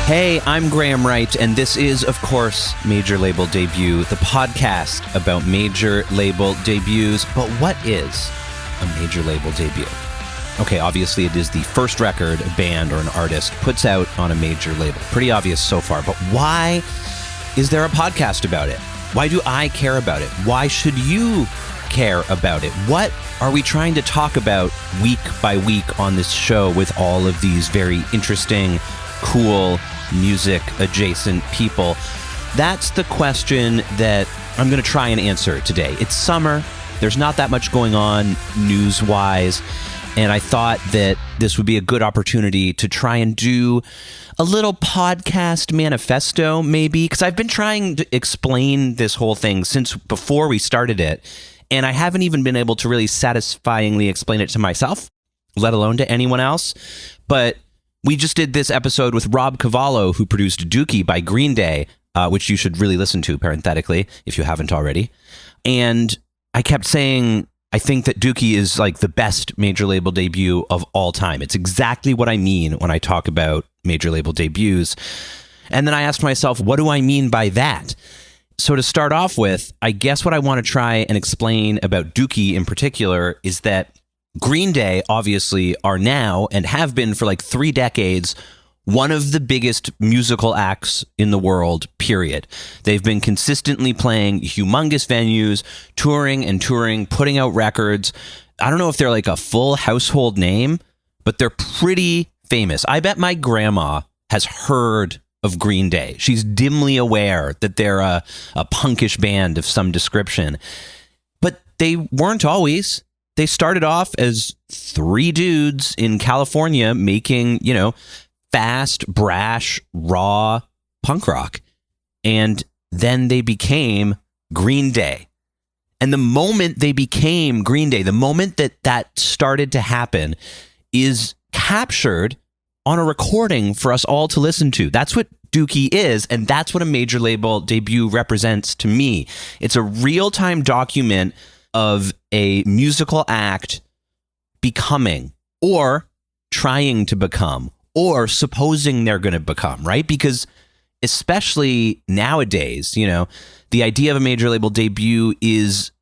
Hey, I'm Graham Wright, and this is, of course, Major Label Debut, the podcast about major label debuts. But what is a major label debut? Okay, obviously it is the first record a band or an artist puts out on a major label. Pretty obvious so far, but why is there a podcast about it? Why do I care about it? Why should you care about it? What are we trying to talk about week by week on this show with all of these very interesting, cool, music adjacent people? That's the question that I'm going to try and answer today. It's summer. There's not that much going on news-wise, and I thought that this would be a good opportunity to try and do a little podcast manifesto, maybe, because I've been trying to explain this whole thing since before we started it, and I haven't even been able to really satisfyingly explain it to myself, let alone to anyone else. But we just did this episode with Rob Cavallo, who produced Dookie by Green Day, which you should really listen to, parenthetically, if you haven't already. And I kept saying, I think that Dookie is like the best major label debut of all time. It's exactly what I mean when I talk about major label debuts. And then I asked myself, what do I mean by that? So to start off with, I guess what I want to try and explain about Dookie in particular is that Green Day obviously are now, and have been for like 3 decades, one of the biggest musical acts in the world, period. They've been consistently playing humongous venues, touring and touring, putting out records. I don't know if they're like a full household name, but they're pretty famous. I bet my grandma has heard of Green Day. She's dimly aware that they're a punkish band of some description. But they weren't always. They started off as 3 dudes in California making, fast, brash, raw punk rock. And then they became Green Day. And the moment they became Green Day, the moment that started to happen, is captured on a recording for us all to listen to. That's what Dookie is, and that's what a major label debut represents to me. It's a real-time document of a musical act becoming, or trying to become, or supposing they're going to become, right? Because especially nowadays, the idea of a major label debut is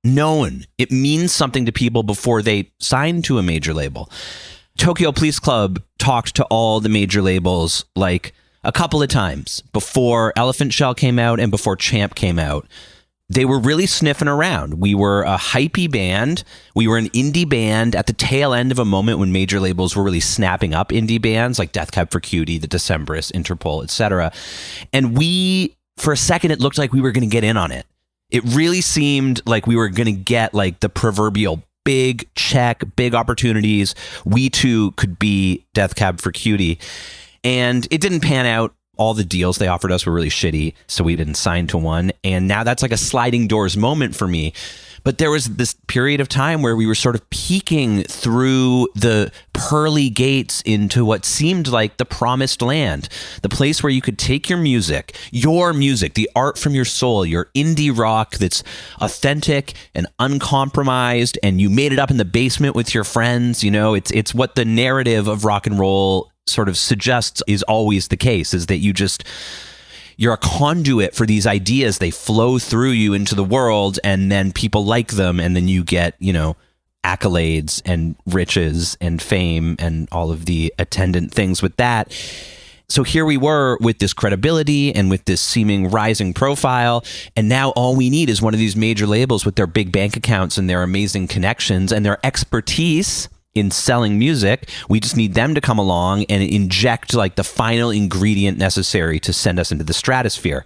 known. It means something to people before they sign to a major label. Tokyo Police Club talked to all the major labels like a couple of times before Elephant Shell came out and before Champ came out. They were really sniffing around. We were a hypey band. We were an indie band at the tail end of a moment when major labels were really snapping up indie bands like Death Cab for Cutie, The Decemberists, Interpol, etc. And we, for a second, it looked like we were going to get in on it. It really seemed like we were going to get like the proverbial big check, big opportunities. We too could be Death Cab for Cutie. And it didn't pan out. All the deals they offered us were really shitty, so we didn't sign to one. And now that's like a sliding doors moment for me. But there was this period of time where we were sort of peeking through the pearly gates into what seemed like the promised land, the place where you could take your music, the art from your soul, your indie rock that's authentic and uncompromised, and you made it up in the basement with your friends. It's what the narrative of rock and roll sort of suggests is always the case, is that you're a conduit for these ideas. They flow through you into the world, and then people like them, and then you get, accolades and riches and fame and all of the attendant things with that. So here we were with this credibility and with this seeming rising profile, and now all we need is one of these major labels with their big bank accounts and their amazing connections and their expertise in selling music. We just need them to come along and inject like the final ingredient necessary to send us into the stratosphere.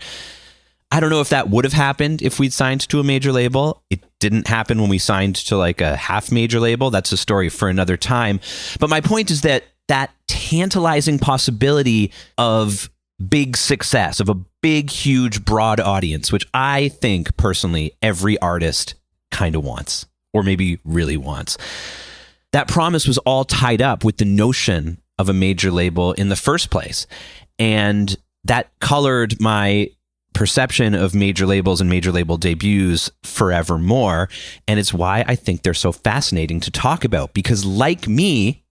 I don't know if that would have happened if we'd signed to a major label. It didn't happen when we signed to like a half major label. That's a story for another time. But my point is that tantalizing possibility of big success, of a big, huge, broad audience, which I think personally every artist kind of wants, or maybe really wants. That promise was all tied up with the notion of a major label in the first place. And that colored my perception of major labels and major label debuts forevermore. And it's why I think they're so fascinating to talk about, because like me,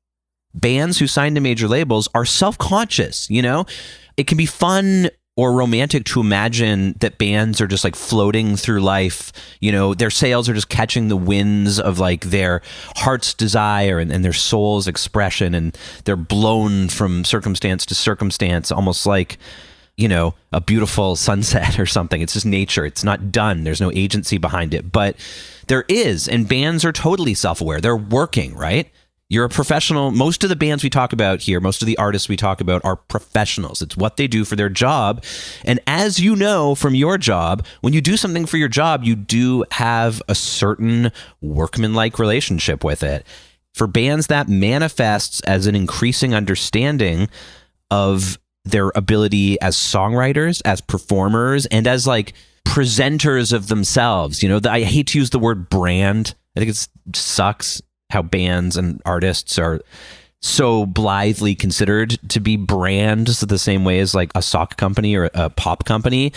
bands who sign to major labels are self-conscious, you know? It can be fun or romantic to imagine that bands are just like floating through life, you know, their sails are just catching the winds of like their heart's desire and their soul's expression, and they're blown from circumstance to circumstance, almost like, you know, a beautiful sunset or something. It's just nature. It's not done. There's no agency behind it, but there is, and bands are totally self-aware. They're working, right? You're a professional. Most of the bands we talk about here, most of the artists we talk about are professionals. It's what they do for their job. And as you know from your job, when you do something for your job, you do have a certain workmanlike relationship with it. For bands, that manifests as an increasing understanding of their ability as songwriters, as performers, and as like presenters of themselves. You know, I hate to use the word brand. I think it sucks how bands and artists are so blithely considered to be brands the same way as like a sock company or a pop company.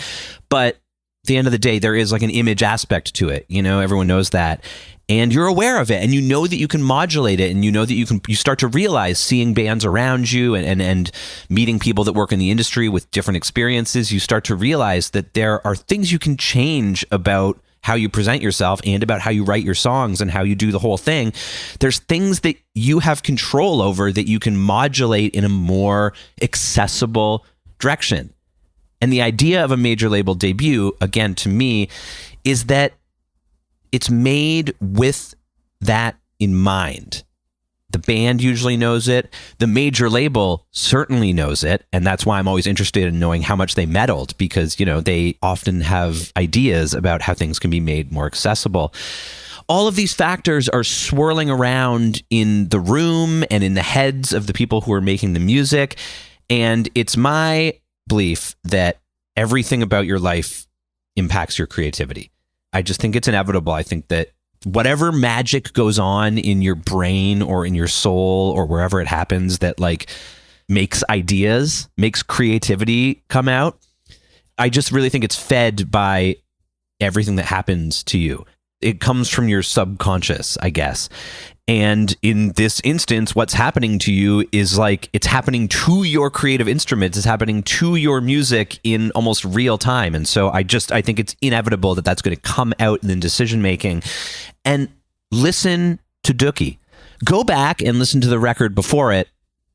But at the end of the day, there is like an image aspect to it. You know, everyone knows that. And you're aware of it, and you know that you can modulate it, and you know that you start to realize, seeing bands around you and meeting people that work in the industry with different experiences, you start to realize that there are things you can change about how you present yourself and about how you write your songs and how you do the whole thing. There's things that you have control over that you can modulate in a more accessible direction. And the idea of a major label debut, again, to me, is that it's made with that in mind. The band usually knows it. The major label certainly knows it. And that's why I'm always interested in knowing how much they meddled, because, you know, they often have ideas about how things can be made more accessible. All of these factors are swirling around in the room and in the heads of the people who are making the music. And it's my belief that everything about your life impacts your creativity. I just think it's inevitable. I think that whatever magic goes on in your brain or in your soul or wherever it happens that like makes ideas, makes creativity come out, I just really think it's fed by everything that happens to you. It comes from your subconscious, I guess. And in this instance, what's happening to you is like, it's happening to your creative instruments. It's happening to your music in almost real time. And so I think it's inevitable that that's going to come out in the decision making. And listen to Dookie. Go back and listen to the record before it,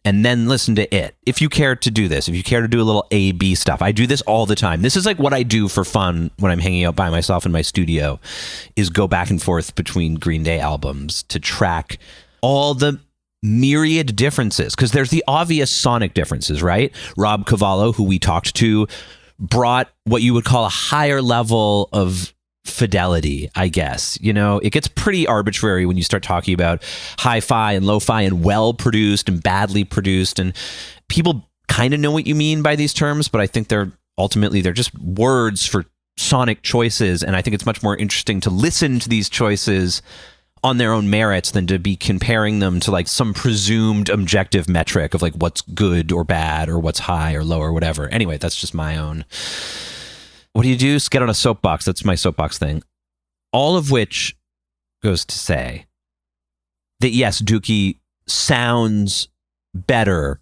and then listen to it. If you care to do this, if you care to do a little A-B stuff. I do this all the time. This is like what I do for fun when I'm hanging out by myself in my studio, is go back and forth between Green Day albums to track all the myriad differences. Because there's the obvious sonic differences, right? Rob Cavallo, who we talked to, brought what you would call a higher level of fidelity, I guess. You know, it gets pretty arbitrary when you start talking about hi-fi and lo-fi and well-produced and badly produced, and people kind of know what you mean by these terms, but I think they're just words for sonic choices, and I think it's much more interesting to listen to these choices on their own merits than to be comparing them to like some presumed objective metric of like what's good or bad or what's high or low or whatever. Anyway, that's just my own. What do you do? Get on a soapbox. That's my soapbox thing. All of which goes to say that, yes, Dookie sounds better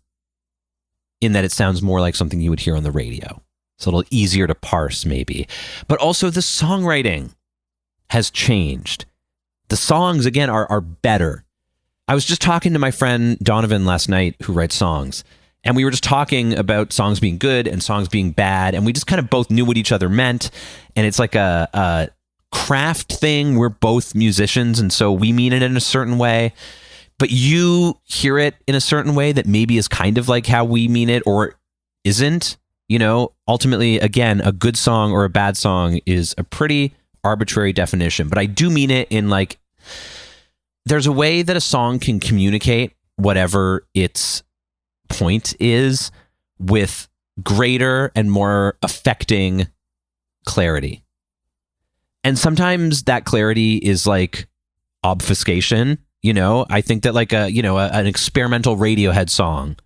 in that it sounds more like something you would hear on the radio. It's a little easier to parse, maybe. But also the songwriting has changed. The songs, again, are better. I was just talking to my friend Donovan last night, who writes songs. And we were just talking about songs being good and songs being bad. And we just kind of both knew what each other meant. And it's like a craft thing. We're both musicians, and so we mean it in a certain way. But you hear it in a certain way that maybe is kind of like how we mean it or isn't. You know, ultimately, again, a good song or a bad song is a pretty arbitrary definition. But I do mean it in like, there's a way that a song can communicate whatever its point is with greater and more affecting clarity. And sometimes that clarity is like obfuscation. You know, I think that like an experimental Radiohead song,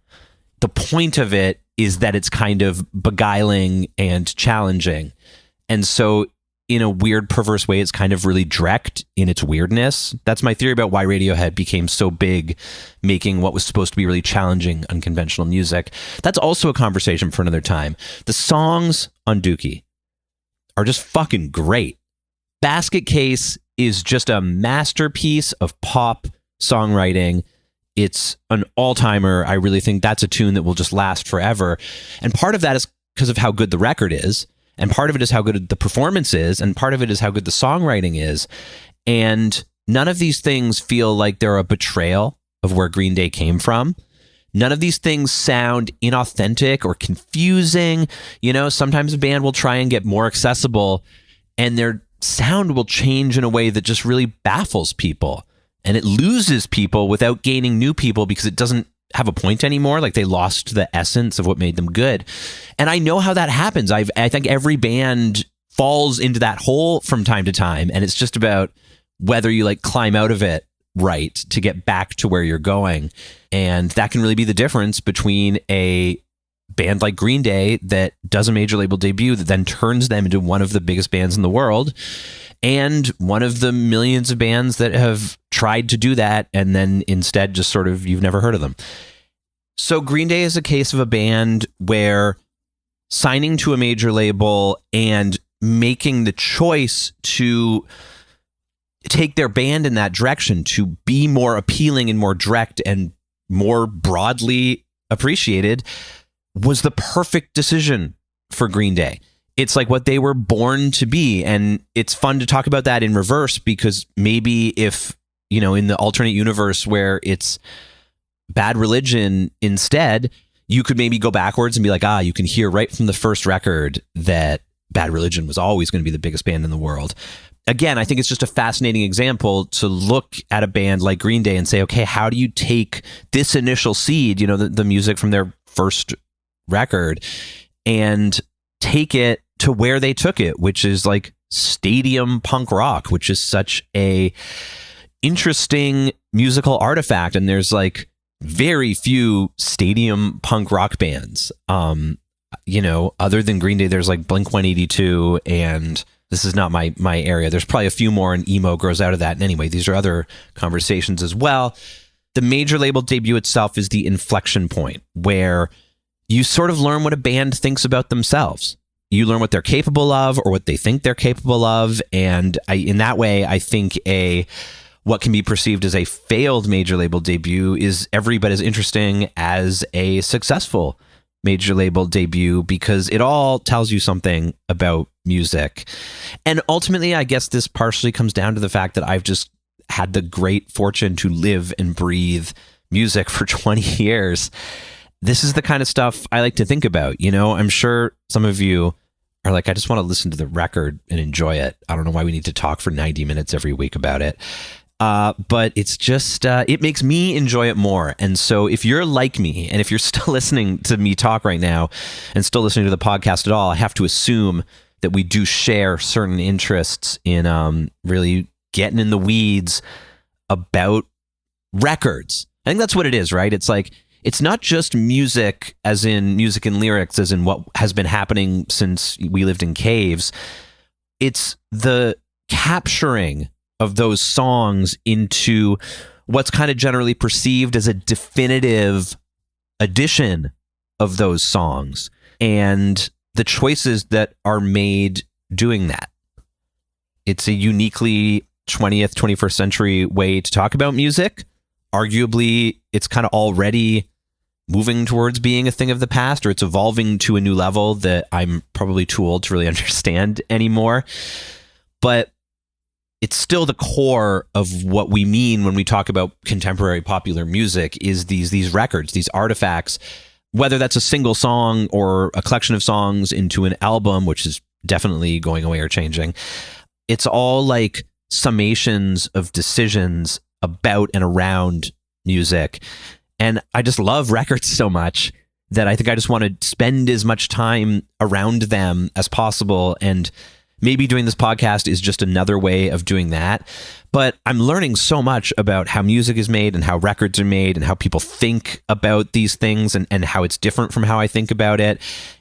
the point of it is that it's kind of beguiling and challenging. And so in a weird, perverse way, it's kind of really direct in its weirdness. That's my theory about why Radiohead became so big, making what was supposed to be really challenging, unconventional music. That's also a conversation for another time. The songs on Dookie are just fucking great. Basket Case is just a masterpiece of pop songwriting. It's an all-timer. I really think that's a tune that will just last forever. And part of that is because of how good the record is. And part of it is how good the performance is. And part of it is how good the songwriting is. And none of these things feel like they're a betrayal of where Green Day came from. None of these things sound inauthentic or confusing. You know, sometimes a band will try and get more accessible and their sound will change in a way that just really baffles people. And it loses people without gaining new people because it doesn't have a point anymore. Like they lost the essence of what made them good. And I know how that happens. I think every band falls into that hole from time to time. And it's just about whether you like climb out of it right to get back to where you're going. And that can really be the difference between a band like Green Day that does a major label debut that then turns them into one of the biggest bands in the world, and one of the millions of bands that have tried to do that and then instead just sort of, you've never heard of them. So Green Day is a case of a band where signing to a major label and making the choice to take their band in that direction, to be more appealing and more direct and more broadly appreciated, was the perfect decision for Green Day. It's like what they were born to be. And it's fun to talk about that in reverse, because maybe if, you know, in the alternate universe where it's Bad Religion instead, you could maybe go backwards and be like, you can hear right from the first record that Bad Religion was always going to be the biggest band in the world. Again, I think it's just a fascinating example to look at a band like Green Day and say, okay, how do you take this initial seed, you know, the music from their first record, and take it to where they took it, which is like stadium punk rock, which is such a interesting musical artifact. And there's like very few stadium punk rock bands. You know, other than Green Day, there's like Blink-182, and this is not my area. There's probably a few more, and emo grows out of that. And anyway, these are other conversations as well. The major label debut itself is the inflection point where you sort of learn what a band thinks about themselves. You learn what they're capable of, or what they think they're capable of. And in that way, I think what can be perceived as a failed major label debut is every bit as interesting as a successful major label debut, because it all tells you something about music. And ultimately, I guess this partially comes down to the fact that I've just had the great fortune to live and breathe music for 20 years. This is the kind of stuff I like to think about. You know, I'm sure some of you are like, I just want to listen to the record and enjoy it. I don't know why we need to talk for 90 minutes every week about it. But it's just, it makes me enjoy it more. And so if you're like me, and if you're still listening to me talk right now and still listening to the podcast at all, I have to assume that we do share certain interests in really getting in the weeds about records. I think that's what it is, right? It's like, it's not just music as in music and lyrics, as in what has been happening since we lived in caves. It's the capturing of those songs into what's kind of generally perceived as a definitive edition of those songs, and the choices that are made doing that. It's a uniquely 20th, 21st century way to talk about music. Arguably, it's kind of already moving towards being a thing of the past, or it's evolving to a new level that I'm probably too old to really understand anymore. But it's still the core of what we mean when we talk about contemporary popular music, is these records, these artifacts, whether that's a single song or a collection of songs into an album, which is definitely going away or changing. It's all like summations of decisions about and around music. And I just love records so much that I think I just want to spend as much time around them as possible and maybe doing this podcast is just another way of doing that. But I'm learning so much about how music is made and how records are made and how people think about these things and how it's different from how I think about it.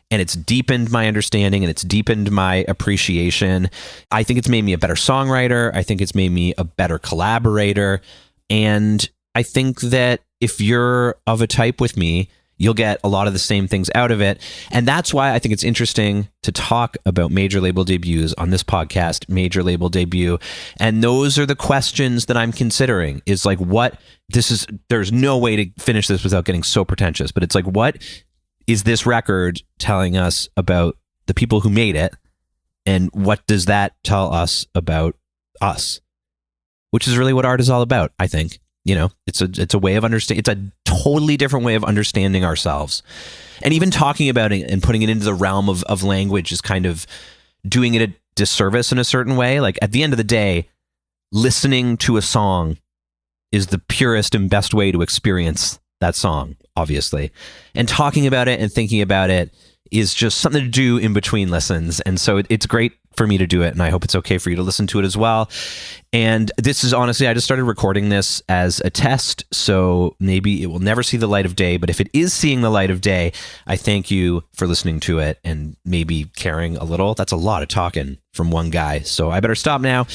And it's deepened my understanding and it's deepened my appreciation. I think it's made me a better songwriter. I think it's made me a better collaborator. And I think that if you're of a type with me, you'll get a lot of the same things out of it. And that's why I think it's interesting to talk about major label debuts on this podcast, Major Label Debut. And those are the questions that I'm considering, is like, there's no way to finish this without getting so pretentious, but it's like, what is this record telling us about the people who made it? And what does that tell us about us? Which is really what art is all about, I think. You know, it's a way of understanding. It's a totally different way of understanding ourselves. And even talking about it and putting it into the realm of language is kind of doing it a disservice in a certain way. Like, at the end of the day, listening to a song is the purest and best way to experience that song, obviously. And talking about it and thinking about it is just something to do in between listens. And so it's great for me to do it, and I hope it's okay for you to listen to it as well. And this is honestly, I just started recording this as a test, so maybe it will never see the light of day, but if it is seeing the light of day, I thank you for listening to it and maybe caring a little. That's a lot of talking from one guy, so I better stop now.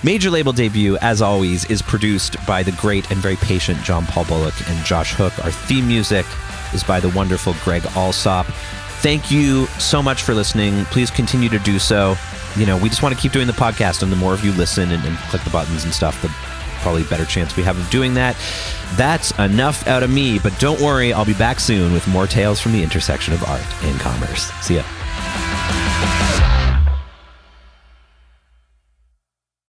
Major Label Debut, as always, is produced by the great and very patient John Paul Bullock and Josh Hook. Our theme music is by the wonderful Greg Alsop. Thank you so much for listening. Please continue to do so. You know, we just want to keep doing the podcast, and the more of you listen and click the buttons and stuff, the probably better chance we have of doing that. That's enough out of me, but don't worry, I'll be back soon with more tales from the intersection of art and commerce. See ya.